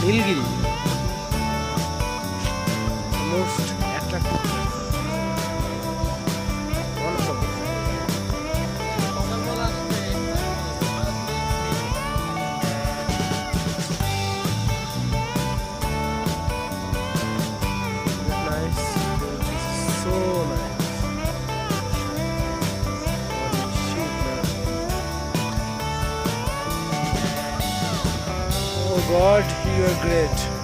Nilgiri, the most attractive place. One of the most. Is it nice? It is so nice. Holy shit, man. Oh God, you are great.